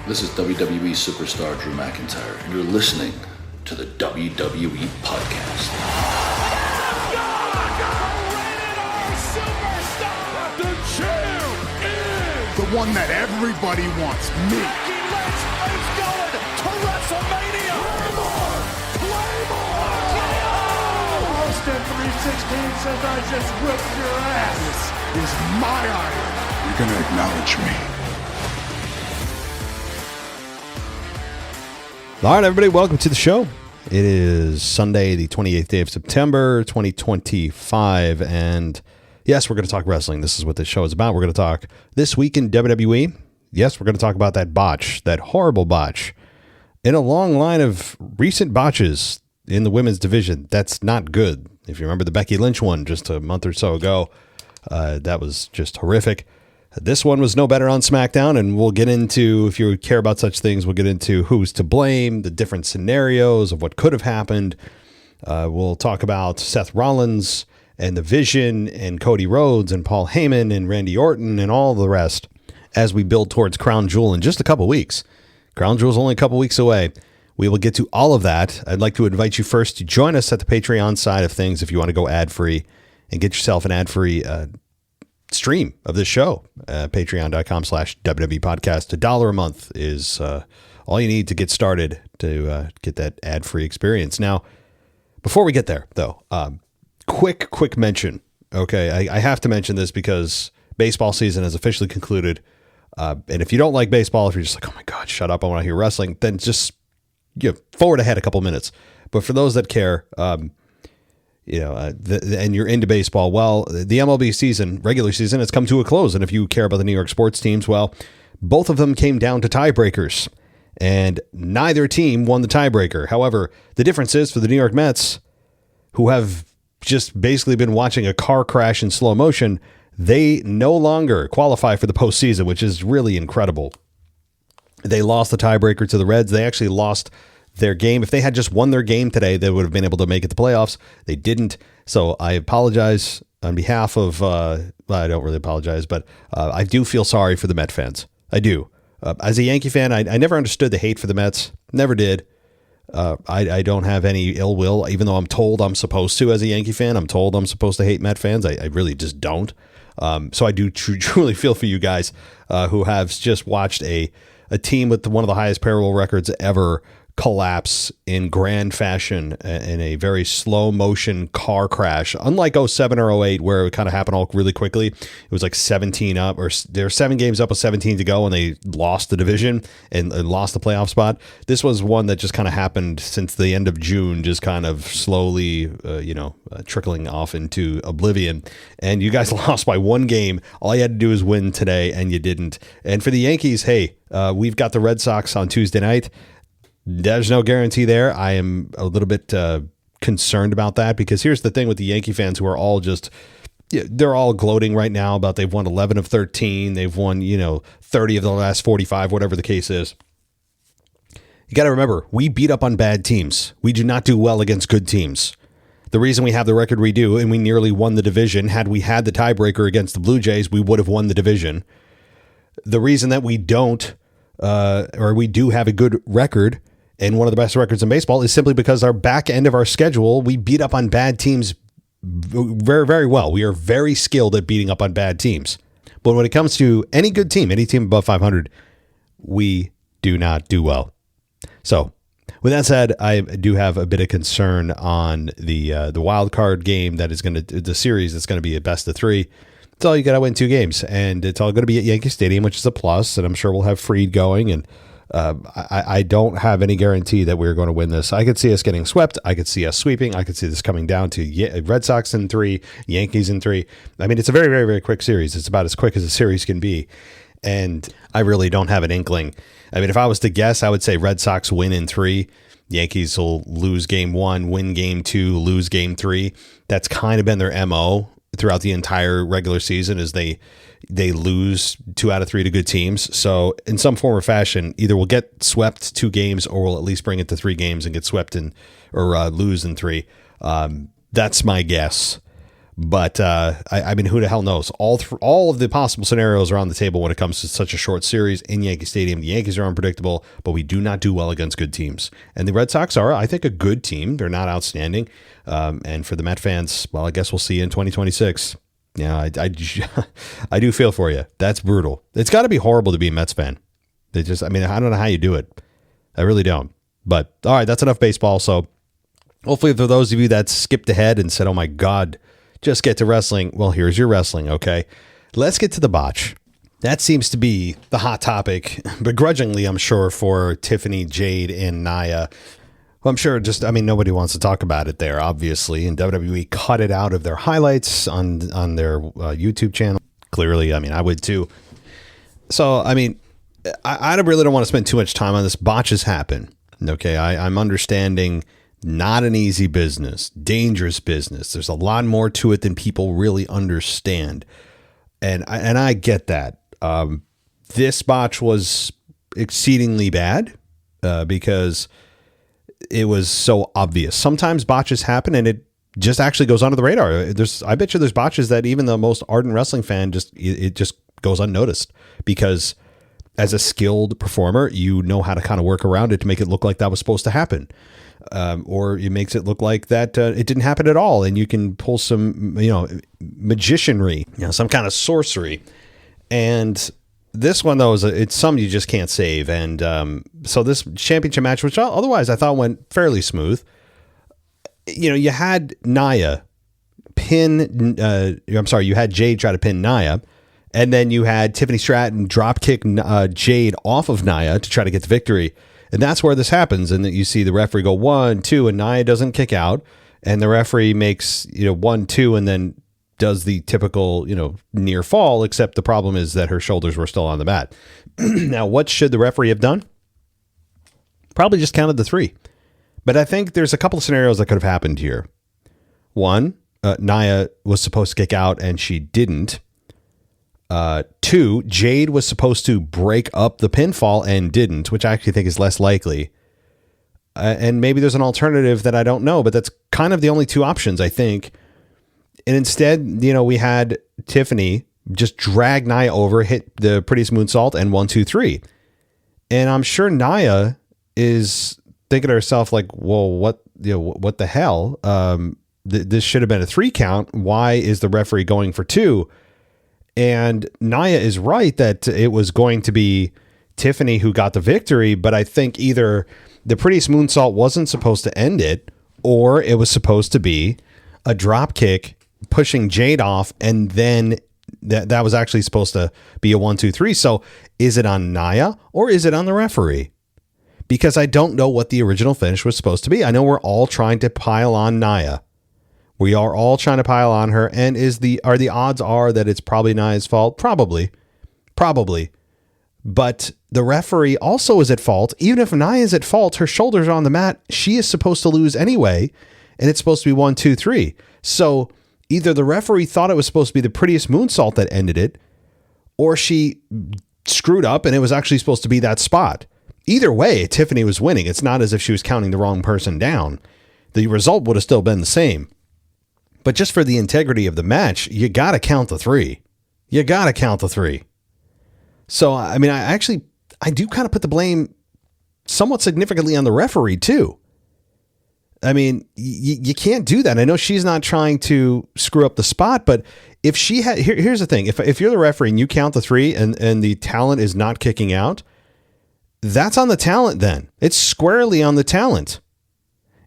This is WWE superstar Drew McIntyre, and you're listening to the WWE Podcast. The champ is the one that everybody wants, me. Becky Lynch is going to WrestleMania. Claymore! Austin 316 says I just whipped your ass. This is my iron. You're going to acknowledge me. All right, everybody, welcome to the show. It is Sunday, the 28th day of September, 2025, and yes, we're going to talk wrestling. This is what this show is about. We're going to talk this week in WWE. Yes, we're going to talk about that botch, that horrible botch, in a long line of recent botches in the women's division. That's not good. If you remember the Becky Lynch one just a month or so ago, that was just horrific. This one was no better on SmackDown, and we'll get into, if you care about such things, we'll get into who's to blame, the different scenarios of what could have happened. We'll talk about Seth Rollins and the Vision and Cody Rhodes and Paul Heyman and Randy Orton and all the rest as we build towards Crown Jewel in just a couple weeks. Crown Jewel is only a couple weeks away. We will get to all of that. I'd like to invite you first to join us at the Patreon side of things if you want to go ad-free and get yourself an ad-free stream of this show. Patreon.com/WWE Podcast. $1 a month is all you need to get started to get that ad-free experience. Now, before we get there, though, quick mention. Okay, I have to mention this because baseball season has officially concluded. And if you don't like baseball, if you're just like, oh my God, shut up, I want to hear wrestling, then just forward ahead a couple minutes. But for those that care, and you're into baseball, well, the MLB season, regular season, has come to a close. And if you care about the New York sports teams, well, both of them came down to tiebreakers, and neither team won the tiebreaker. However, the difference is for the New York Mets, who have just basically been watching a car crash in slow motion, they no longer qualify for the postseason, which is really incredible. They lost the tiebreaker to the Reds. They actually lost their game. If they had just won their game today, they would have been able to make it to playoffs. They didn't. So I apologize on behalf of, I don't really apologize, but I do feel sorry for the Met fans. I do. As a Yankee fan, I never understood the hate for the Mets. Never did. I don't have any ill will, even though I'm told I'm supposed to as a Yankee fan. I'm told I'm supposed to hate Met fans. I really just don't. So I do truly feel for you guys who have just watched a team with one of the highest payroll records ever collapse in grand fashion in a very slow motion car crash, unlike 07 or 08, where it kind of happened all really quickly. It was like 17 up, or they're 7 games up with 17 to go, and they lost the division and lost the playoff spot. This was one that just kind of happened since the end of June, just kind of slowly, trickling off into oblivion. And you guys lost by 1 game. All you had to do is win today, and you didn't. And for the Yankees, hey, we've got the Red Sox on Tuesday night. There's no guarantee there. I am a little bit concerned about that, because here's the thing with the Yankee fans, who are all just, they're all gloating right now about they've won 11 of 13. They've won, 30 of the last 45, whatever the case is. You got to remember, we beat up on bad teams. We do not do well against good teams. The reason we have the record we do, and we nearly won the division, had we had the tiebreaker against the Blue Jays, we would have won the division. The reason that we don't, or we do have a good record, and one of the best records in baseball, is simply because our back end of our schedule, we beat up on bad teams very, very well. We are very skilled at beating up on bad teams. But when it comes to any good team, any team above 500, we do not do well. So with that said, I do have a bit of concern on the wild card game that is the series that's going to be a best of 3. It's all you got to win 2 games, and it's all going to be at Yankee Stadium, which is a plus. And I'm sure we'll have Fried going, and I don't have any guarantee that we're going to win this. I could see us getting swept. I could see us sweeping. I could see this coming down to Red Sox in 3, Yankees in 3. I mean, it's a very, very, very quick series. It's about as quick as a series can be. And I really don't have an inkling. I mean, if I was to guess, I would say Red Sox win in 3. Yankees will lose game 1, win game 2, lose game 3. That's kind of been their MO throughout the entire regular season, is they lose 2 out of 3 to good teams. So in some form or fashion, either we'll get swept 2 games, or we'll at least bring it to 3 games and get swept in, or lose in 3. That's my guess. But I mean, who the hell knows? All of the possible scenarios are on the table when it comes to such a short series in Yankee Stadium. The Yankees are unpredictable, but we do not do well against good teams. And the Red Sox are, I think, a good team. They're not outstanding. And for the Met fans, well, I guess we'll see you in 2026. Yeah, I do feel for you. That's brutal. It's got to be horrible to be a Mets fan. I don't know how you do it. I really don't. But all right, that's enough baseball. So hopefully for those of you that skipped ahead and said, oh my God, just get to wrestling. Well, here's your wrestling. Okay, let's get to the botch. That seems to be the hot topic, begrudgingly, I'm sure, for Tiffany, Jade, and Nia. Well, I'm sure nobody wants to talk about it there, obviously. And WWE cut it out of their highlights on their YouTube channel. Clearly, I would too. So, I really don't want to spend too much time on this. Botches happen. Okay, I'm understanding not an easy business, dangerous business. There's a lot more to it than people really understand. And I get that. This botch was exceedingly bad because it was so obvious. Sometimes botches happen and it just actually goes under the radar. I bet you there's botches that even the most ardent wrestling fan it just goes unnoticed because as a skilled performer, you know how to kind of work around it to make it look like that was supposed to happen. Or it makes it look like that it didn't happen at all. And you can pull some, magicianry, some kind of sorcery. And this one, though, it's something you just can't save. And so this championship match, which otherwise I thought went fairly smooth, you had Nia you had Jade try to pin Nia. And then you had Tiffany Stratton drop kick Jade off of Nia to try to get the victory. And that's where this happens. And that you see the referee go 1, 2, and Nia doesn't kick out. And the referee makes, 1, 2, and then does the typical, near fall, except the problem is that her shoulders were still on the mat. Now, what should the referee have done? Probably just counted the 3. But I think there's a couple of scenarios that could have happened here. One, Nia was supposed to kick out and she didn't. 2, Jade was supposed to break up the pinfall and didn't, which I actually think is less likely. And maybe there's an alternative that I don't know, but that's kind of the only 2 options, I think. And instead, we had Tiffany just drag Nia over, hit the prettiest moonsault, and 1, 2, 3. And I'm sure Nia is thinking to herself, like, well, what the hell? This should have been a 3 count. Why is the referee going for 2? And Nia is right that it was going to be Tiffany who got the victory, but I think either the prettiest moonsault wasn't supposed to end it, or it was supposed to be a drop kick pushing Jade off, and then that was actually supposed to be a 1, 2, 3. So is it on Nia or is it on the referee? Because I don't know what the original finish was supposed to be. I know we're all trying to pile on Nia. We are all trying to pile on her, and the odds are that it's probably Nia's fault? Probably. But the referee also is at fault. Even if Nia is at fault, her shoulders are on the mat. She is supposed to lose anyway, and it's supposed to be 1, 2, 3. So either the referee thought it was supposed to be the prettiest moonsault that ended it, or she screwed up and it was actually supposed to be that spot. Either way, Tiffany was winning. It's not as if she was counting the wrong person down. The result would have still been the same. But just for the integrity of the match, you got to count the 3. So, I do kind of put the blame somewhat significantly on the referee too. You can't do that. I know she's not trying to screw up the spot, but if she had, here's the thing. If you're the referee and you count the 3 and the talent is not kicking out, that's on the talent then. It's squarely on the talent.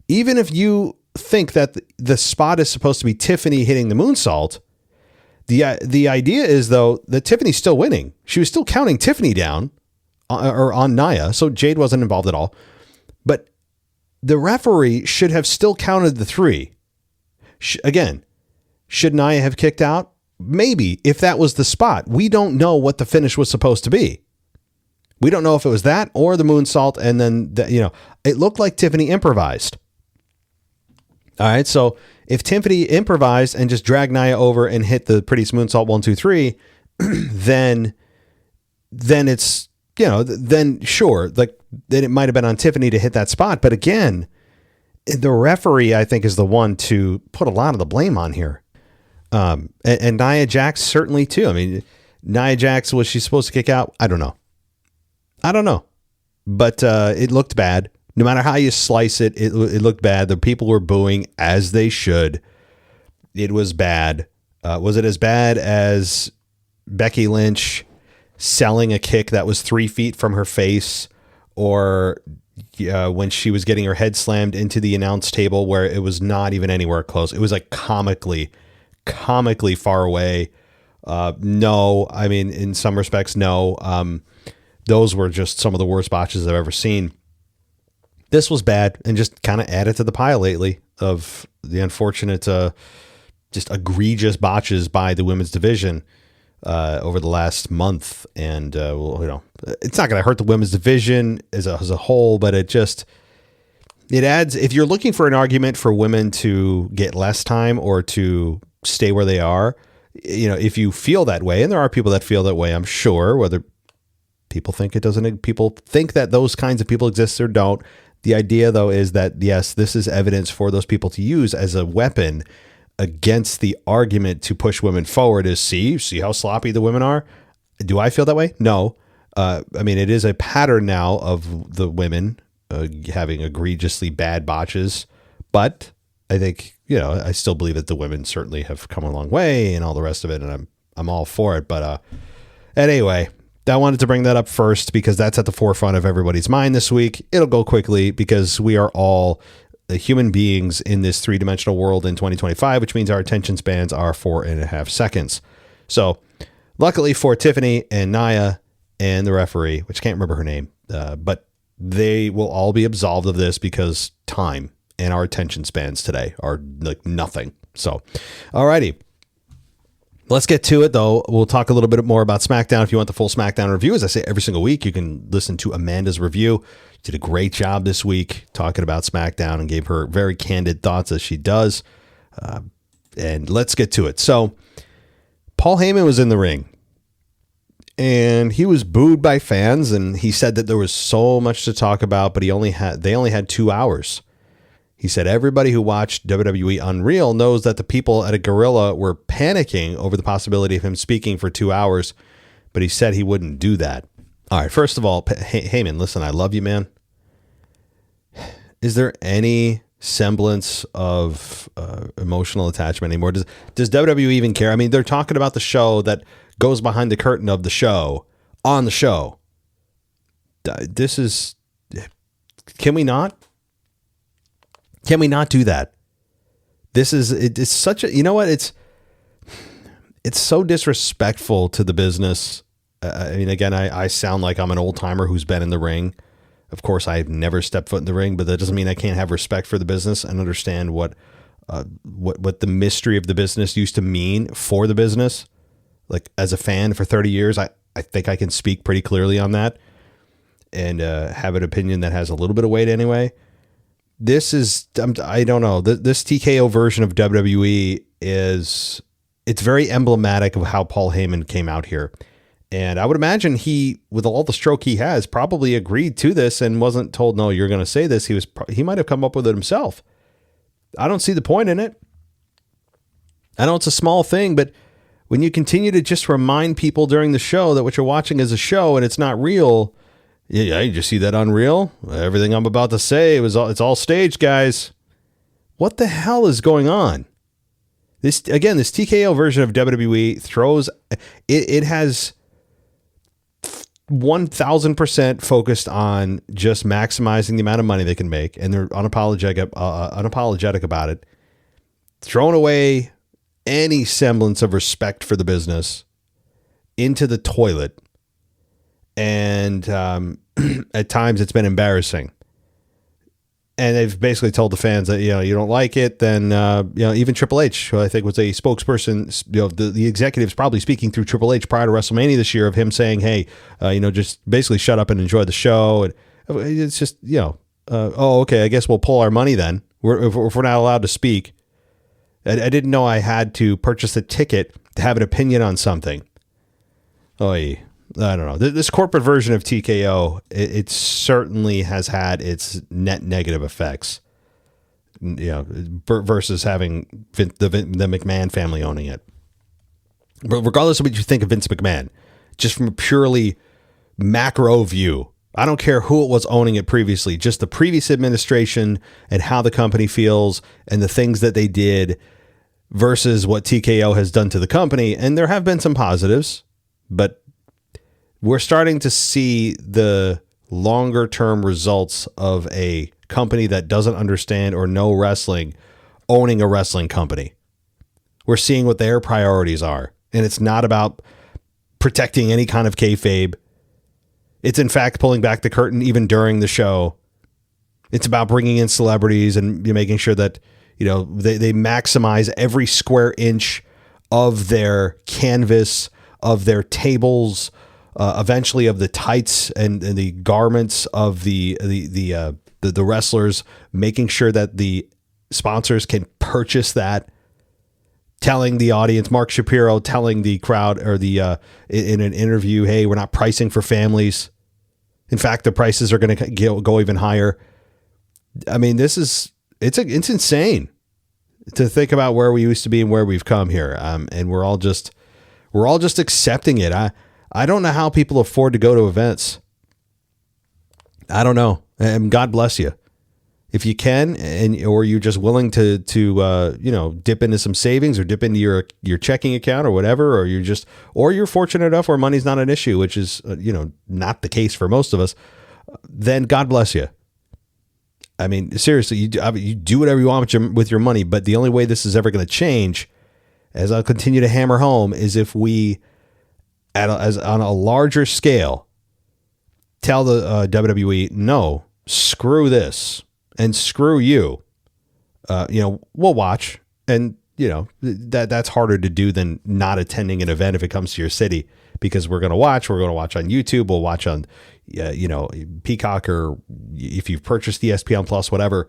Even if you think that the spot is supposed to be Tiffany hitting the moonsault, the idea is, though, that Tiffany's still winning. She was still counting Tiffany down or on Nia, so Jade wasn't involved at all. But the referee should have still counted the 3. Again, should Nia have kicked out? Maybe, if that was the spot. We don't know what the finish was supposed to be. We don't know if it was that or the moonsault, and then it looked like Tiffany improvised. All right, so if Tiffany improvised and just dragged Nia over and hit the prettiest moonsault 1, 2, 3, then it's, then sure, then it might have been on Tiffany to hit that spot. But again, the referee, I think, is the one to put a lot of the blame on here. And Nia Jax certainly too. I mean, Nia Jax, was she supposed to kick out? I don't know. But it looked bad. No matter how you slice it, it looked bad. The people were booing as they should. It was bad. Was it as bad as Becky Lynch selling a kick that was 3 feet from her face, or when she was getting her head slammed into the announce table where it was not even anywhere close? It was like comically far away. No, I mean, in some respects, no. Those were just some of the worst botches I've ever seen. This was bad and just kind of added to the pile lately of the unfortunate, just egregious botches by the women's division over the last month. And, it's not going to hurt the women's division as a whole, but it adds, if you're looking for an argument for women to get less time or to stay where they are, if you feel that way, and there are people that feel that way, I'm sure, whether people think it doesn't, people think that those kinds of people exist or don't. The idea, though, is that, yes, this is evidence for those people to use as a weapon against the argument to push women forward is see how sloppy the women are. Do I feel that way? No. I mean, it is a pattern now of the women having egregiously bad botches, but I think, I still believe that the women certainly have come a long way and all the rest of it. And I'm all for it. But anyway, I wanted to bring that up first because that's at the forefront of everybody's mind this week. It'll go quickly because we are all human beings in this three-dimensional world in 2025, which means our attention spans are 4.5 seconds. So luckily for Tiffany and Nia and the referee, which I can't remember her name, but they will all be absolved of this because time and our attention spans today are like nothing. So, alrighty. Let's get to it, though. We'll talk a little bit more about SmackDown. If you want the full SmackDown review, as I say every single week, you can listen to Amanda's review. Did a great job this week talking about SmackDown and gave her very candid thoughts as she does. And let's get to it. So Paul Heyman was in the ring and he was booed by fans, and he said that there was so much to talk about, but they only had 2 hours. He said everybody who watched WWE Unreal knows that the people at a Gorilla were panicking over the possibility of him speaking for 2 hours, but he said he wouldn't do that. All right, first of all, Heyman, listen, I love you, man. Is there any semblance of emotional attachment anymore? Does WWE even care? I mean, they're talking about the show that goes behind the curtain of the show on the show. Can we not? Can we not do that? It's such a, you know what? It's so disrespectful to the business. I mean, again, I sound like I'm an old timer who's been in the ring. Of course, I've never stepped foot in the ring, but that doesn't mean I can't have respect for the business and understand what the mystery of the business used to mean for the business. Like as a fan for 30 years, I think I can speak pretty clearly on that and have an opinion that has a little bit of weight anyway. This is, I don't know, this TKO version of WWE it's very emblematic of how Paul Heyman came out here. And I would imagine he, with all the stroke he has, probably agreed to this and wasn't told, no, you're going to say this. He might have come up with it himself. I don't see the point in it. I know it's a small thing, but when you continue to just remind people during the show that what you're watching is a show and it's not real. Yeah, you just see that Unreal? Everything I'm about to say it's all staged, guys. What the hell is going on? This TKO version of WWE throws it has 1,000% focused on just maximizing the amount of money they can make, and they're unapologetic about it, throwing away any semblance of respect for the business into the toilet. And at times it's been embarrassing. And they've basically told the fans that, you don't like it, then, even Triple H, who I think was a spokesperson, the executives probably speaking through Triple H prior to WrestleMania this year of him saying, hey, just basically shut up and enjoy the show. And it's just, okay, I guess we'll pull our money then if we're not allowed to speak. I didn't know I had to purchase a ticket to have an opinion on something. Oy. I don't know. This corporate version of TKO, it certainly has had its net negative effects. versus having the McMahon family owning it. But regardless of what you think of Vince McMahon, just from a purely macro view, I don't care who it was owning it previously, just the previous administration and how the company feels and the things that they did versus what TKO has done to the company. And there have been some positives, but we're starting to see the longer term results of a company that doesn't understand or know wrestling owning a wrestling company. We're seeing what their priorities are. And it's not about protecting any kind of kayfabe. It's in fact pulling back the curtain even during the show. It's about bringing in celebrities and making sure that, they maximize every square inch of their canvas, of their tables, eventually of the tights and the garments of the wrestlers, making sure that the sponsors can purchase that. Telling the audience, Mark Shapiro telling the crowd or in an interview, hey, we're not pricing for families. In fact, the prices are going to go even higher. I mean, it's insane to think about where we used to be and where we've come here. And we're all just accepting it. I don't know how people afford to go to events. I don't know. And God bless you. If you can, or you're just willing to dip into some savings or dip into your checking account or whatever, or you're fortunate enough where money's not an issue, which is, not the case for most of us, then God bless you. I mean, seriously, you do whatever you want with your money, but the only way this is ever going to change, as I'll continue to hammer home, is if we, on a larger scale, tell the WWE, no, screw this. And screw you, we'll watch. And, that's harder to do than not attending an event if it comes to your city, because we're going to watch on YouTube. We'll watch on, Peacock, or if you've purchased ESPN Plus, whatever,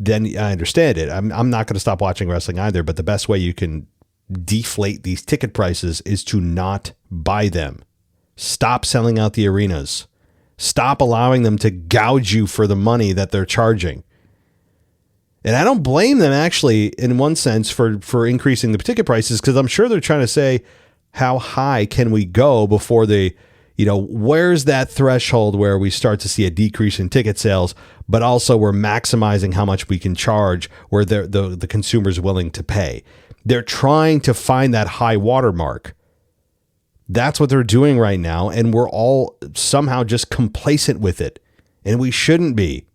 then I understand it. I'm not going to stop watching wrestling either. But the best way you can deflate these ticket prices is to not buy them. Stop selling out the arenas. Stop allowing them to gouge you for the money that they're charging. And I don't blame them, actually, in one sense, for increasing the ticket prices, because I'm sure they're trying to say, how high can we go before they, where's that threshold where we start to see a decrease in ticket sales, but also we're maximizing how much we can charge where the consumer's willing to pay. They're trying to find that high watermark. That's what they're doing right now, and we're all somehow just complacent with it, and we shouldn't be.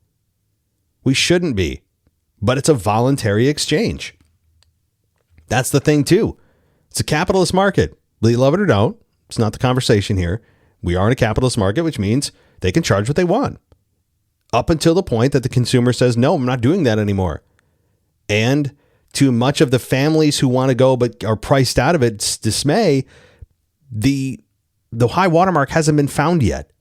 We shouldn't be, but it's a voluntary exchange. That's the thing, too. It's a capitalist market. Whether you love it or don't, it's not the conversation here. We are in a capitalist market, which means they can charge what they want, up until the point that the consumer says, no, I'm not doing that anymore. And to much of the families who want to go but are priced out of its dismay, the high watermark hasn't been found yet.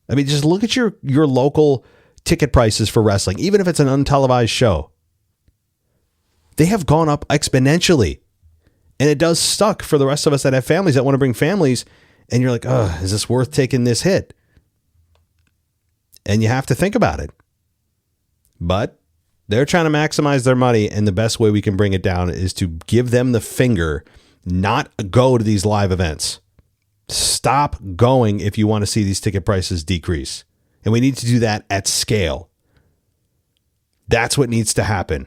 I mean, just look at your local ticket prices for wrestling, even if it's an untelevised show. They have gone up exponentially. And it does suck for the rest of us that have families that want to bring families. And you're like, oh, is this worth taking this hit? And you have to think about it. But they're trying to maximize their money. And the best way we can bring it down is to give them the finger. Not go to these live events. Stop going if you want to see these ticket prices decrease. And we need to do that at scale. That's what needs to happen.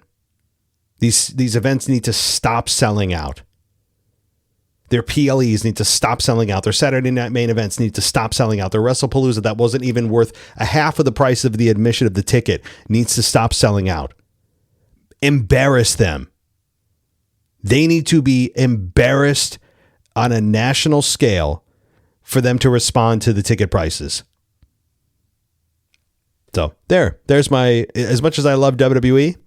These events need to stop selling out. Their PLEs need to stop selling out. Their Saturday night main events need to stop selling out. Their WrestlePalooza that wasn't even worth a half of the price of the admission of the ticket needs to stop selling out. Embarrass them. They need to be embarrassed on a national scale for them to respond to the ticket prices. So there's my, as much as I love WWE,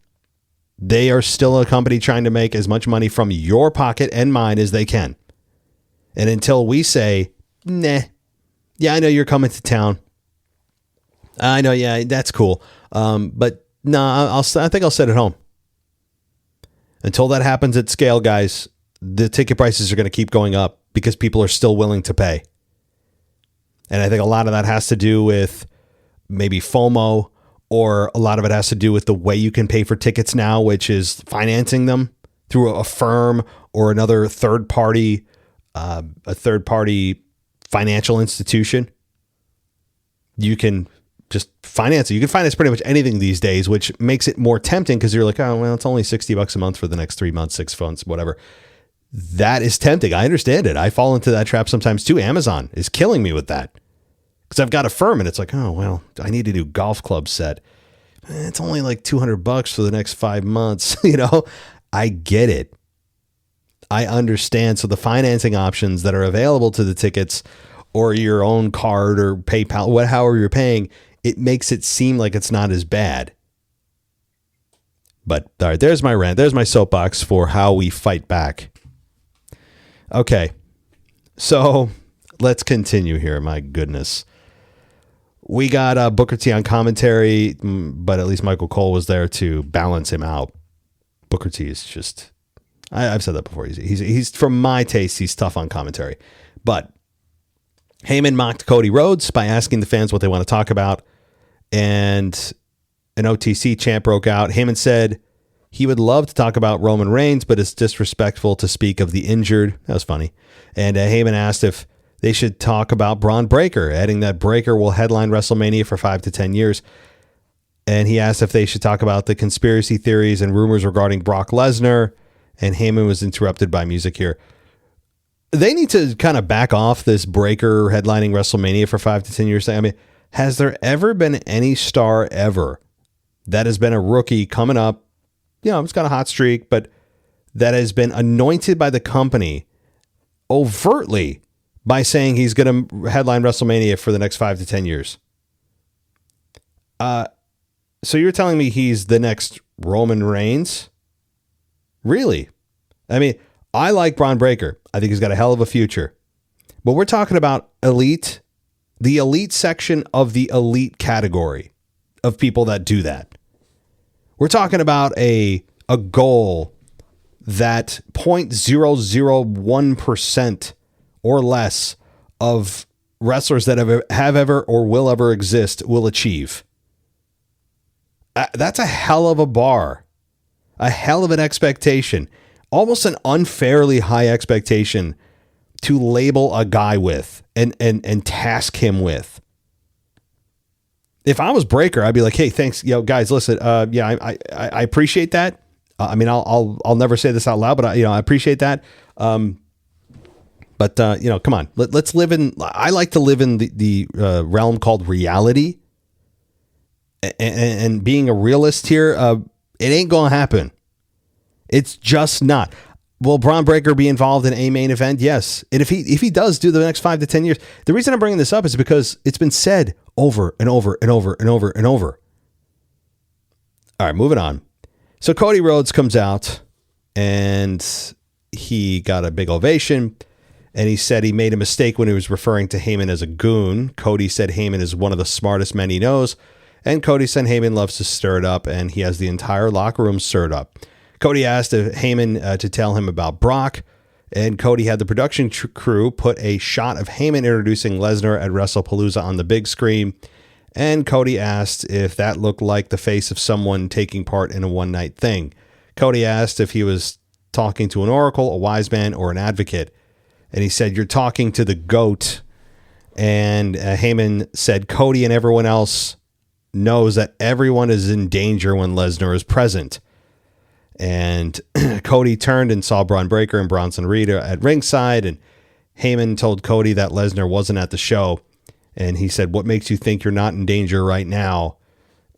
they are still a company trying to make as much money from your pocket and mine as they can. And until we say, nah, yeah, I know you're coming to town. I know, yeah, that's cool. But no, I think I'll sit at home. Until that happens at scale, guys, the ticket prices are going to keep going up because people are still willing to pay. And I think a lot of that has to do with maybe FOMO or a lot of it has to do with the way you can pay for tickets now, which is financing them through a firm or another third party financial institution. You can just finance it. You can finance pretty much anything these days, which makes it more tempting because you're like, oh, well, it's only $60 a month for the next 3 months, 6 months, whatever. That is tempting. I understand it. I fall into that trap sometimes too. Amazon is killing me with that because I've got a firm and it's like, oh, well, I need a new golf club set. It's only like $200 for the next 5 months. I get it. I understand. So the financing options that are available to the tickets or your own card or PayPal, however you're paying, it makes it seem like it's not as bad. But all right, there's my rant. There's my soapbox for how we fight back. Okay, so let's continue here. My goodness. We got Booker T on commentary, but at least Michael Cole was there to balance him out. Booker T is just, I've said that before. He's from my taste, he's tough on commentary. But Heyman mocked Cody Rhodes by asking the fans what they want to talk about. And an OTC chant broke out. Heyman said he would love to talk about Roman Reigns, but it's disrespectful to speak of the injured. That was funny. And Heyman asked if they should talk about Braun Breaker, adding that Breaker will headline WrestleMania for 5 to 10 years. And he asked if they should talk about the conspiracy theories and rumors regarding Brock Lesnar. And Heyman was interrupted by music here. They need to kind of back off this Breaker headlining WrestleMania for 5 to 10 years. I mean, has there ever been any star ever that has been a rookie coming up? It's got a hot streak, but that has been anointed by the company overtly by saying he's going to headline WrestleMania for the next 5 to 10 years. So you're telling me he's the next Roman Reigns? Really? I mean, I like Braun Breaker. I think he's got a hell of a future. But we're talking about elite, the elite section of the elite category of people that do that. We're talking about a goal that 0.001% or less of wrestlers that have ever or will ever exist will achieve. That's a hell of a bar, a hell of an expectation, almost an unfairly high expectation to label a guy with and task him with. If I was Breaker, I'd be like, hey, thanks, guys, listen, I appreciate that. I mean, I'll never say this out loud, but I appreciate that. But come on, let's live in. I like to live in the realm called reality, and being a realist here, it ain't gonna happen. It's just not. Will Braun Breaker be involved in a main event? Yes. And if he does do the next 5 to 10 years, the reason I'm bringing this up is because it's been said over and over and over and over and over. All right, moving on. So Cody Rhodes comes out and he got a big ovation, and he said he made a mistake when he was referring to Heyman as a goon. Cody said Heyman is one of the smartest men he knows, and Cody said Heyman loves to stir it up, and he has the entire locker room stirred up. Cody asked Heyman to tell him about Brock, and Cody had the production crew put a shot of Heyman introducing Lesnar at WrestlePalooza on the big screen, and Cody asked if that looked like the face of someone taking part in a one-night thing. Cody asked if he was talking to an oracle, a wise man, or an advocate, and he said, "You're talking to the GOAT," and Heyman said, "Cody and everyone else knows that everyone is in danger when Lesnar is present." And Cody turned and saw Braun Breaker and Bronson Reed at ringside, and Heyman told Cody that Lesnar wasn't at the show, and he said, "What makes you think you're not in danger right now?"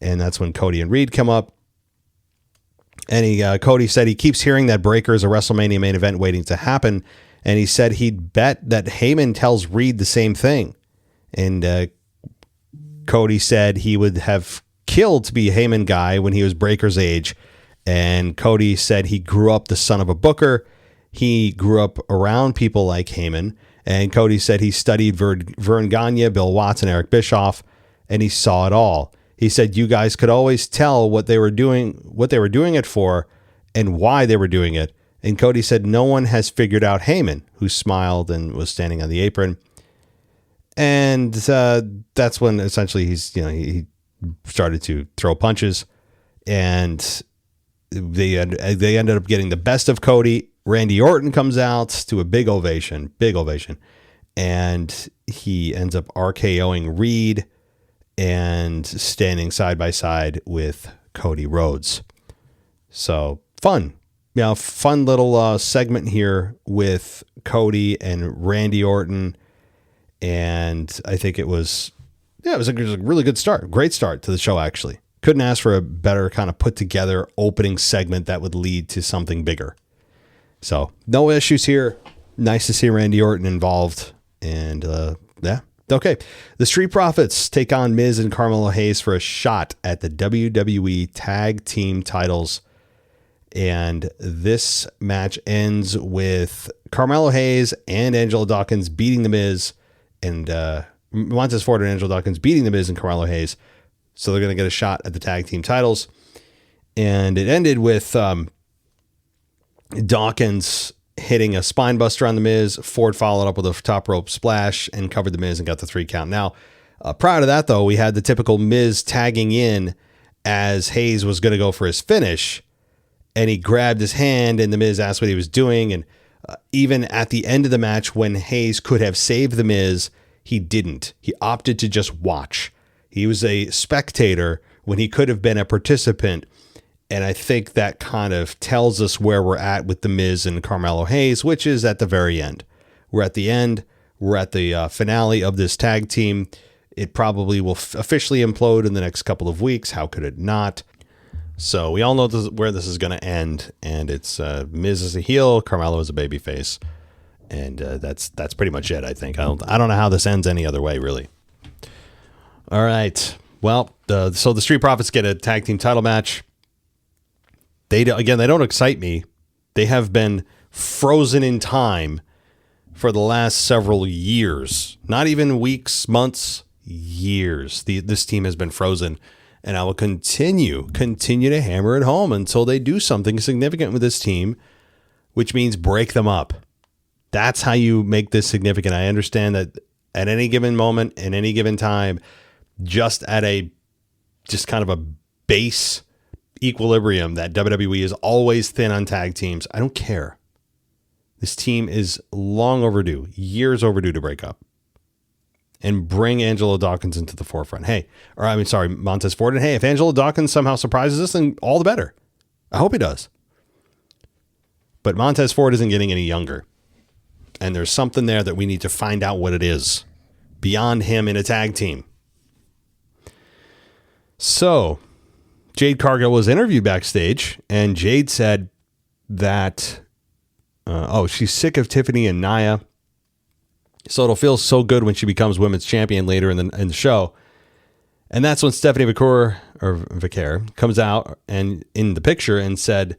And that's when Cody and Reed come up, and Cody said he keeps hearing that Breaker is a WrestleMania main event waiting to happen, and he said he'd bet that Heyman tells Reed the same thing, and Cody said he would have killed to be a Heyman guy when he was Breaker's age. And Cody said he grew up the son of a booker. He grew up around people like Heyman. And Cody said he studied Vern Gagne, Bill Watts, and Eric Bischoff, and he saw it all. He said you guys could always tell what they were doing it for, and why they were doing it. And Cody said no one has figured out Heyman, who smiled and was standing on the apron. And that's when essentially he started to throw punches, and they ended up getting the best of Cody. Randy Orton comes out to a big ovation, and he ends up RKOing Reed and standing side by side with Cody Rhodes. So fun little segment here with Cody and Randy Orton. And I think it was a really good start. Great start to the show, actually. Couldn't ask for a better kind of put together opening segment that would lead to something bigger. So no issues here. Nice to see Randy Orton involved. And okay. The Street Profits take on Miz and Carmelo Hayes for a shot at the WWE Tag Team titles. And this match ends with Carmelo Hayes and Angelo Dawkins beating the Miz, and Montez Ford and Angelo Dawkins beating the Miz and Carmelo Hayes. So they're going to get a shot at the tag team titles. And it ended with Dawkins hitting a spine buster on the Miz. Ford followed up with a top rope splash and covered the Miz and got the 3 count. Now, prior to that, though, we had the typical Miz tagging in as Hayes was going to go for his finish. And he grabbed his hand, and the Miz asked what he was doing. And even at the end of the match, when Hayes could have saved the Miz, he didn't. He opted to just watch. He was a spectator when he could have been a participant. And I think that kind of tells us where we're at with the Miz and Carmelo Hayes, which is at the very end. We're at the end. We're at the finale of this tag team. It probably will officially implode in the next couple of weeks. How could it not? So we all know where this is going to end, and it's Miz is a heel, Carmelo is a babyface, and that's pretty much it. I think I don't know how this ends any other way, really. All right, well, so the Street Profits get a tag team title match. They don't excite me. They have been frozen in time for the last several years, not even weeks, months, years. This team has been frozen. And I will continue to hammer it home until they do something significant with this team, which means break them up. That's how you make this significant. I understand that at any given moment, in any given time, just kind of a base equilibrium that WWE is always thin on tag teams. I don't care. This team is long overdue, years overdue to break up. And bring Angelo Dawkins into the forefront. Montez Ford. And hey, if Angelo Dawkins somehow surprises us, then all the better. I hope he does. But Montez Ford isn't getting any younger. And there's something there that we need to find out what it is beyond him in a tag team. So Jade Cargill was interviewed backstage, and Jade said that, she's sick of Tiffany and Nia. So it'll feel so good when she becomes women's champion later in the show. And that's when Stephanie Vaquer comes out and in the picture and said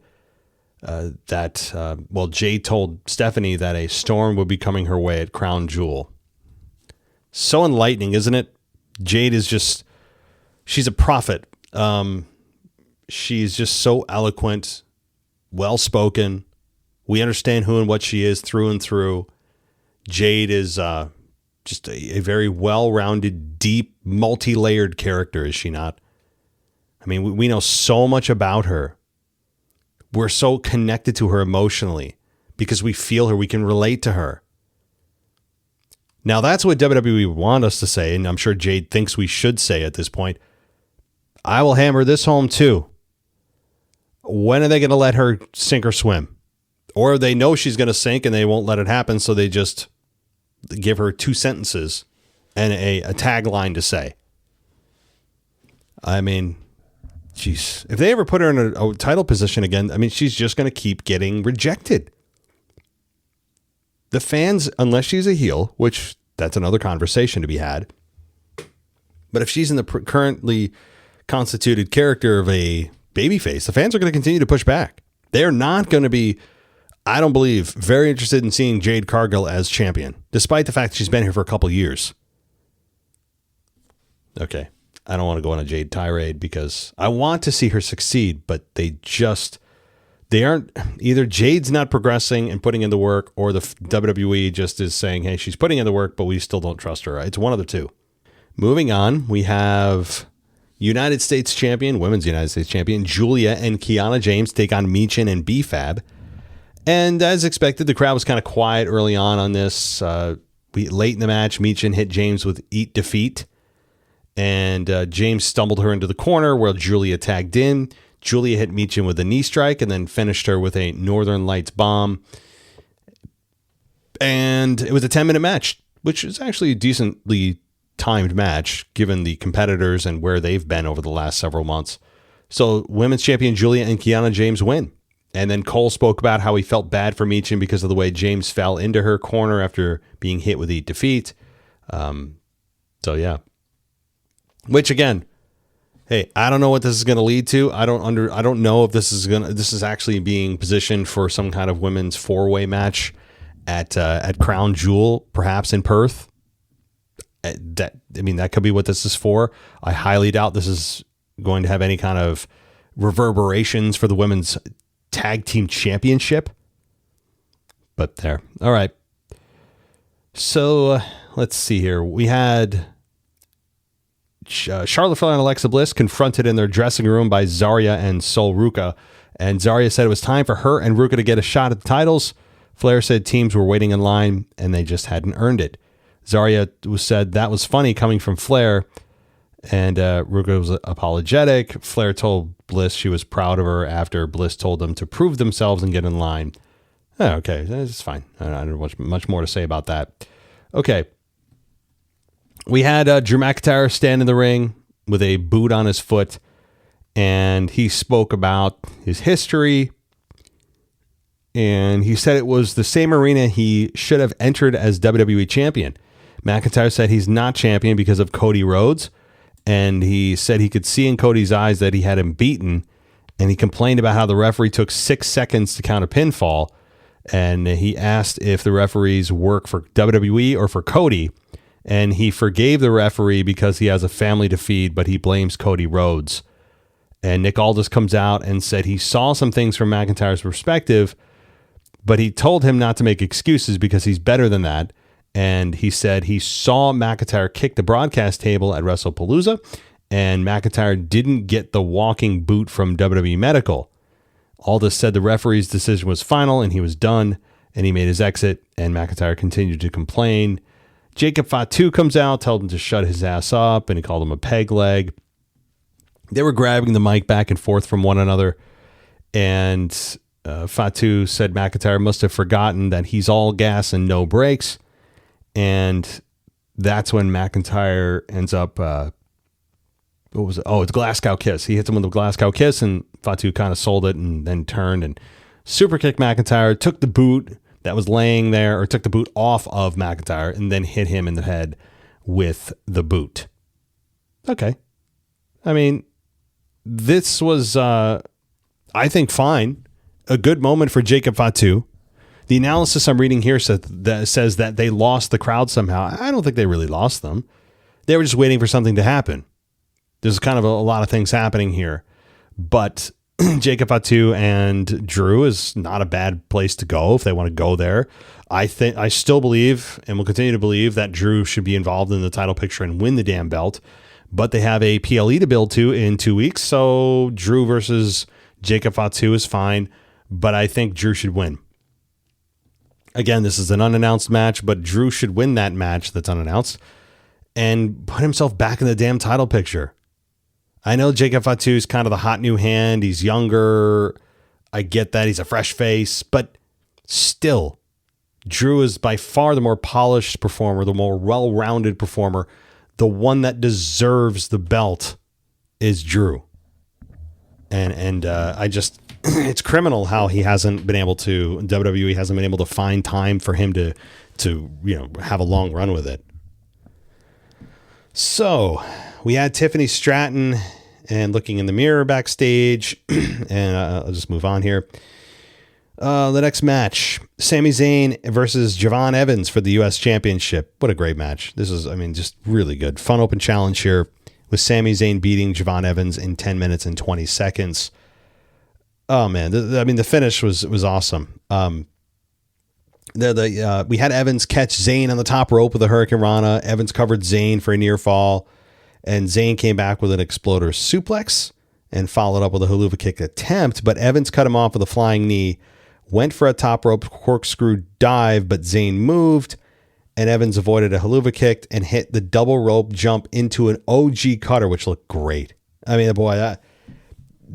that Jade told Stephanie that a storm would be coming her way at Crown Jewel. So enlightening, isn't it? Jade is she's a prophet. She's just so eloquent, well-spoken. We understand who and what she is through and through. Jade is just a very well-rounded, deep, multi-layered character, is she not? I mean, we know so much about her. We're so connected to her emotionally because we feel her. We can relate to her. Now, that's what WWE would want us to say, and I'm sure Jade thinks we should say at this point. I will hammer this home, too. When are they going to let her sink or swim? Or they know she's going to sink and they won't let it happen, so they just give her 2 sentences and a tagline to say. I mean, jeez. If they ever put her in a title position again, I mean, she's just going to keep getting rejected. The fans, unless she's a heel, which that's another conversation to be had, but if she's in the currently constituted character of a babyface, the fans are going to continue to push back. They're not going to be, I don't believe, very interested in seeing Jade Cargill as champion, despite the fact that she's been here for a couple of years. Okay, I don't want to go on a Jade tirade because I want to see her succeed, but they aren't, either Jade's not progressing and putting in the work, or the WWE just is saying, hey, she's putting in the work, but we still don't trust her. It's one of the two. Moving on, we have United States champion, women's United States champion, Julia and Kiana James take on Michin and B-Fab. And as expected, the crowd was kind of quiet early on this. Late in the match, Michin hit James with Eat Defeat. And James stumbled her into the corner where Julia tagged in. Julia hit Michin with a knee strike and then finished her with a Northern Lights bomb. And it was a 10-minute match, which is actually a decently timed match given the competitors and where they've been over the last several months. So women's champion Julia and Kiana James win. And then Cole spoke about how he felt bad for Michin because of the way James fell into her corner after being hit with Eat Defeat. So yeah. Which again, hey, I don't know what this is going to lead to. I don't know if this is actually being positioned for some kind of women's 4-way match at Crown Jewel, perhaps in Perth. That could be what this is for. I highly doubt this is going to have any kind of reverberations for the women's tag team championship. But there. All right. So let's see here. We had Charlotte Flair and Alexa Bliss confronted in their dressing room by Zarya and Sol Ruca. And Zarya said it was time for her and Ruca to get a shot at the titles. Flair said teams were waiting in line and they just hadn't earned it. Zarya said that was funny coming from Flair. And Ruca was apologetic. Flair told Bliss she was proud of her after Bliss told them to prove themselves and get in line. Oh, okay, that's fine. I don't have much more to say about that. Okay. We had Drew McIntyre stand in the ring with a boot on his foot, and he spoke about his history, and he said it was the same arena he should have entered as WWE champion. McIntyre said he's not champion because of Cody Rhodes, and he said he could see in Cody's eyes that he had him beaten, and he complained about how the referee took 6 seconds to count a pinfall, and he asked if the referees work for WWE or for Cody, and he forgave the referee because he has a family to feed, but he blames Cody Rhodes. And Nick Aldis comes out and said he saw some things from McIntyre's perspective, but he told him not to make excuses because he's better than that. And he said he saw McIntyre kick the broadcast table at WrestlePalooza, and McIntyre didn't get the walking boot from WWE Medical. Aldis said the referee's decision was final and he was done, and he made his exit, and McIntyre continued to complain. Jacob Fatu comes out, told him to shut his ass up, and he called him a peg leg. They were grabbing the mic back and forth from one another, and Fatu said McIntyre must have forgotten that he's all gas and no brakes, and that's when McIntyre ends up, what was it? Oh, it's Glasgow Kiss. He hits him with a Glasgow Kiss, and Fatu kind of sold it and then turned and super kicked McIntyre, took the boot that was laying there, or took the boot off of McIntyre and then hit him in the head with the boot. Okay. I mean, this was, I think, fine. A good moment for Jacob Fatu. The analysis I'm reading here says that they lost the crowd somehow. I don't think they really lost them. They were just waiting for something to happen. There's kind of a lot of things happening here. But Jacob Fatu and Drew is not a bad place to go if they want to go there. I still believe and will continue to believe that Drew should be involved in the title picture and win the damn belt. But they have a PLE to build to in 2 weeks. So Drew versus Jacob Fatu is fine. But I think Drew should win. Again, this is an unannounced match, but Drew should win that match that's unannounced and put himself back in the damn title picture. I know Jacob Fatu is kind of the hot new hand. He's younger. I get that. He's a fresh face. But still, Drew is by far the more polished performer, the more well-rounded performer. The one that deserves the belt is Drew. And I just, it's criminal how he hasn't been able to, WWE hasn't been able to find time for him to have a long run with it. So we had Tiffany Stratton and looking in the mirror backstage, and I'll just move on here. The next match, Sami Zayn versus Javon Evans for the U.S. Championship. What a great match. This is, just really good. Fun open challenge here with Sami Zayn beating Javon Evans in 10 minutes and 20 seconds. Oh, man. The finish was awesome. We had Evans catch Zayn on the top rope with a Hurricane Rana. Evans covered Zayn for a near fall. and Zayn came back with an exploder suplex and followed up with a haluva kick attempt, but Evans cut him off with a flying knee, went for a top rope corkscrew dive, but Zayn moved, and Evans avoided a haluva kick and hit the double rope jump into an OG cutter, which looked great. I mean, boy,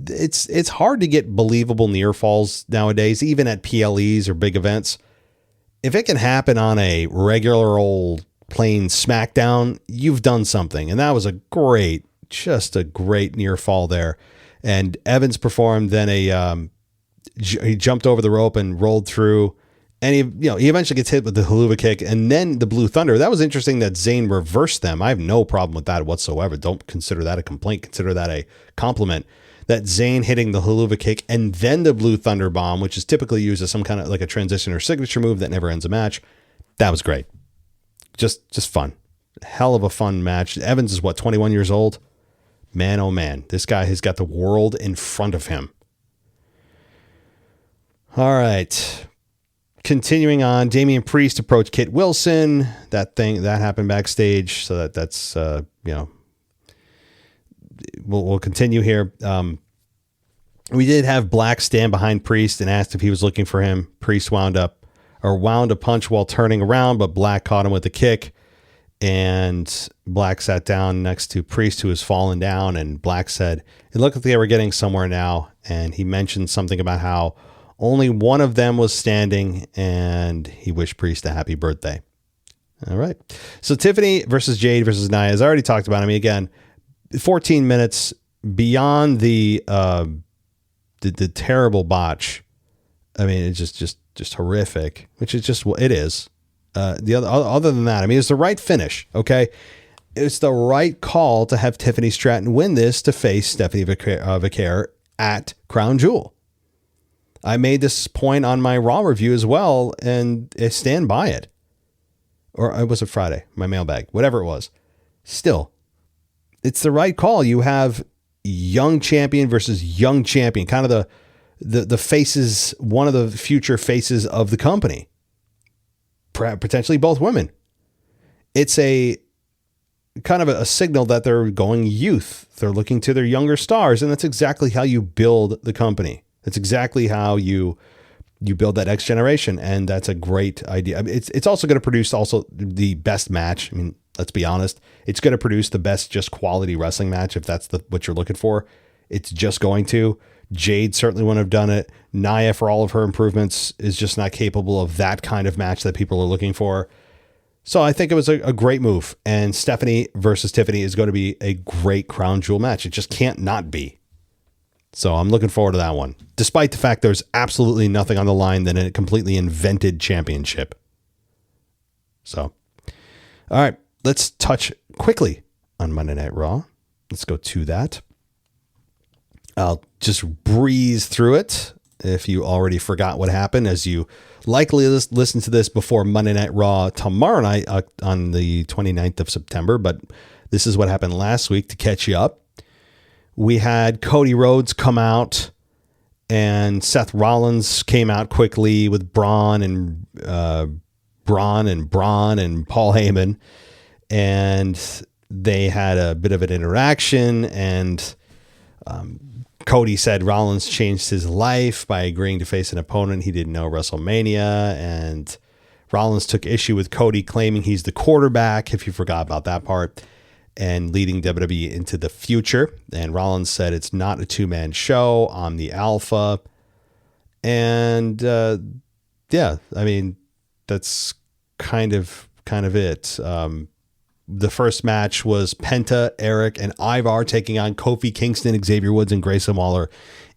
it's hard to get believable near falls nowadays, even at PLEs or big events. If it can happen on a regular old plain SmackDown, you've done something. And that was just a great near fall there. And Evans performed then he jumped over the rope and rolled through, and he eventually gets hit with the haluva kick and then the Blue Thunder. That was interesting that Zayn reversed them. I have no problem with that whatsoever. Don't consider that a complaint. Consider that a compliment. That Zayn hitting the haluva kick and then the Blue Thunder bomb, which is typically used as some kind of like a transition or signature move that never ends a match. That was great. Just fun. Hell of a fun match. Evans is 21 years old? Man, oh man. This guy has got the world in front of him. All right. Continuing on, Damian Priest approached Kit Wilson. That happened backstage. So that's we'll continue here. We did have Black stand behind Priest and asked if he was looking for him. Priest wound a punch while turning around, but Black caught him with a kick, and Black sat down next to Priest, who was falling down, and Black said it looked like they were getting somewhere now, and he mentioned something about how only one of them was standing, and he wished Priest a happy birthday. All right. So Tiffany versus Jade versus Nia, as I already talked about. I mean, again, 14 minutes beyond the terrible botch. I mean, it's just horrific, which is just what it is. Other than that, I mean, it's the right finish. Okay. It's the right call to have Tiffany Stratton win this to face Stephanie Vaquer at Crown Jewel. I made this point on my Raw review as well, and I stand by it. Or it was a Friday, my mailbag, whatever it was. Still, it's the right call. You have young champion versus young champion, kind of the faces, one of the future faces of the company. Potentially both women. It's a kind of a signal that they're going youth. They're looking to their younger stars, and that's exactly how you build the company. That's exactly how you build that next generation, and that's a great idea. I mean, it's also going to produce the best match. I mean, let's be honest. It's going to produce the best just quality wrestling match if that's what you're looking for. It's just going to. Jade certainly wouldn't have done it. Nia, for all of her improvements, is just not capable of that kind of match that people are looking for. So I think it was a great move. And Stephanie versus Tiffany is going to be a great Crown Jewel match. It just can't not be. So I'm looking forward to that one, despite the fact there's absolutely nothing on the line than a completely invented championship. So, all right, let's touch quickly on Monday Night Raw. Let's go to that. I'll just breeze through it if you already forgot what happened, as you likely listen to this before Monday Night Raw tomorrow night on the 29th of September. But this is what happened last week to catch you up. We had Cody Rhodes come out, and Seth Rollins came out quickly with Braun and Paul Heyman, and they had a bit of an interaction, and Cody said Rollins changed his life by agreeing to face an opponent he didn't know WrestleMania, and Rollins took issue with Cody claiming he's the quarterback, if you forgot about that part, and leading WWE into the future. And Rollins said it's not a two-man show. I'm the alpha. And yeah, I mean, that's kind of it. The first match was Penta, Eric, and Ivar taking on Kofi Kingston, Xavier Woods, and Grayson Waller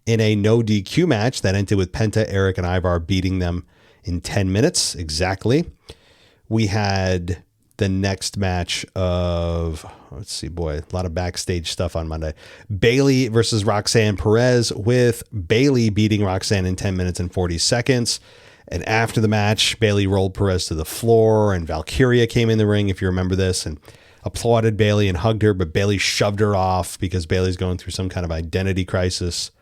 in a no DQ match that ended with Penta, Eric, and Ivar beating them in 10 minutes exactly. We had the next match of, let's see, boy, a lot of backstage stuff on Monday. Bayley versus Roxanne Perez, with Bayley beating Roxanne in 10 minutes and 40 seconds. And after the match, Bayley rolled Perez to the floor, and Valkyria came in the ring, if you remember this, and applauded Bayley and hugged her, but Bayley shoved her off because Bayley's going through some kind of identity crisis.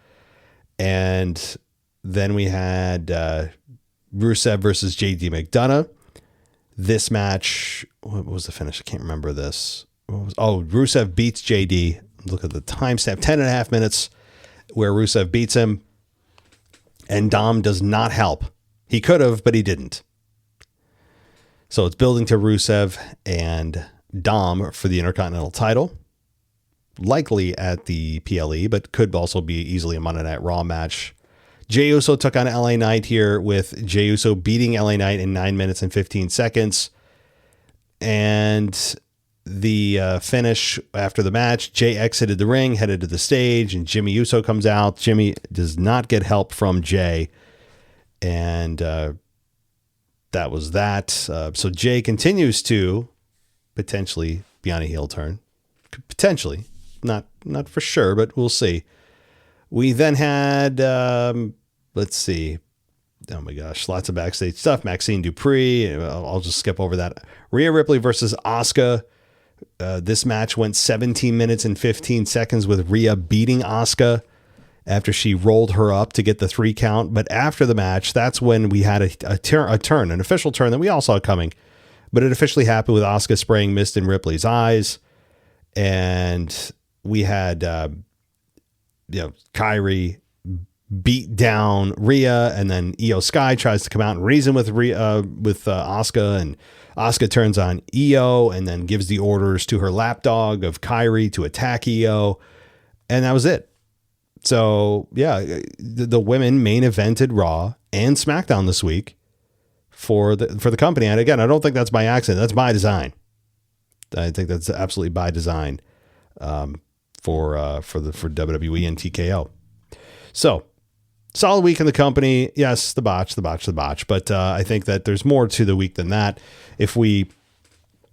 And then we had Rusev versus JD McDonough. This match, what was the finish? I can't remember this. Rusev beats JD. Look at the timestamp, 10.5 minutes where Rusev beats him. And Dom does not help. He could have, but he didn't. So it's building to Rusev and Dom for the Intercontinental title. Likely at the PLE, but could also be easily a Monday Night Raw match. Jey Uso took on LA Knight here with Jey Uso beating LA Knight in 9 minutes and 15 seconds. And the finish after the match, Jey exited the ring, headed to the stage, and Jimmy Uso comes out. Jimmy does not get help from Jey. And that was that. So Jey continues to potentially be on a heel turn. Potentially. Not for sure, but we'll see. We then had, let's see. Oh my gosh, lots of backstage stuff. Maxine Dupree. I'll just skip over that. Rhea Ripley versus Asuka. This match went 17 minutes and 15 seconds with Rhea beating Asuka after she rolled her up to get the 3 count. But after the match, that's when we had a turn, an official turn that we all saw coming. But it officially happened with Asuka spraying mist in Ripley's eyes. And we had, Kyrie beat down Rhea, and then Io Sky tries to come out and reason with Asuka, and Asuka turns on Io and then gives the orders to her lapdog of Kyrie to attack Io, and that was it. So yeah, the women main evented Raw and SmackDown this week for the company, and again, I don't think that's by accident. That's by design. I think that's absolutely by design. For WWE and TKO. So solid week in the company. Yes, the botch. But I think that there's more to the week than that. If we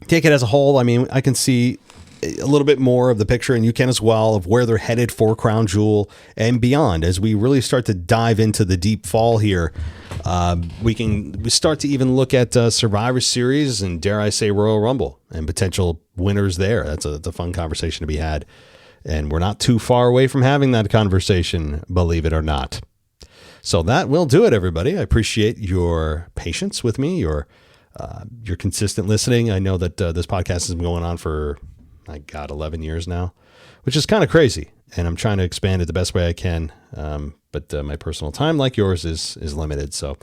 take it as a whole, I mean, I can see a little bit more of the picture, and you can as well, of where they're headed for Crown Jewel and beyond. As we really start to dive into the deep fall here, we start to even look at Survivor Series and, dare I say, Royal Rumble and potential winners there. That's a fun conversation to be had. And we're not too far away from having that conversation, believe it or not. So that will do it, everybody. I appreciate your patience with me, your consistent listening. I know that this podcast has been going on for, 11 years now, which is kind of crazy. And I'm trying to expand it the best way I can. But my personal time, like yours, is limited. So,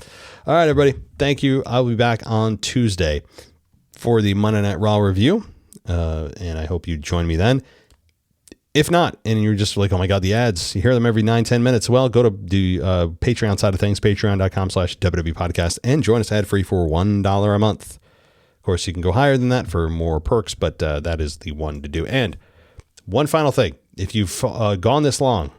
all right, everybody. Thank you. I'll be back on Tuesday for the Monday Night Raw review. And I hope you join me then. If not, and you're just like, oh my God, the ads, you hear them every 9-10 minutes. Well, go to the Patreon side of things, patreon.com/WWE podcast, and join us ad free for $1 a month. Of course, you can go higher than that for more perks, but that is the one to do. And one final thing, if you've gone this long,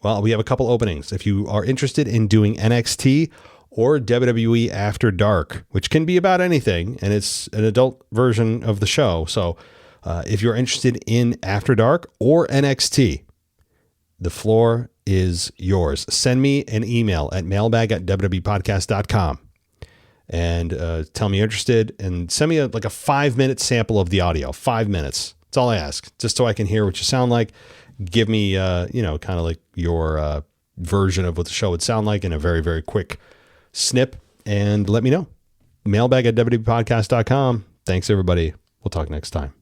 well, we have a couple openings. If you are interested in doing NXT or WWE After Dark, which can be about anything, and it's an adult version of the show. So if you're interested in After Dark or NXT, the floor is yours. Send me an email at mailbag@wwepodcast.com and tell me you're interested, and send me a 5-minute sample of the audio. 5 minutes. That's all I ask, just so I can hear what you sound like. Give me, kind of like your version of what the show would sound like in a very, very quick snip, and let me know. Mailbag@wwepodcast.com. Thanks, everybody. We'll talk next time.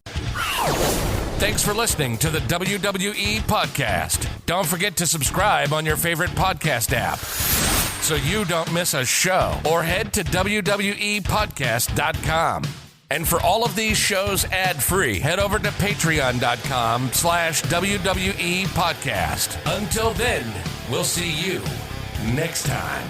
Thanks for listening to the WWE Podcast. Don't forget to subscribe on your favorite podcast app so you don't miss a show, or head to wwepodcast.com. And for all of these shows ad-free, head over to patreon.com/WWE Podcast. Until then, we'll see you next time.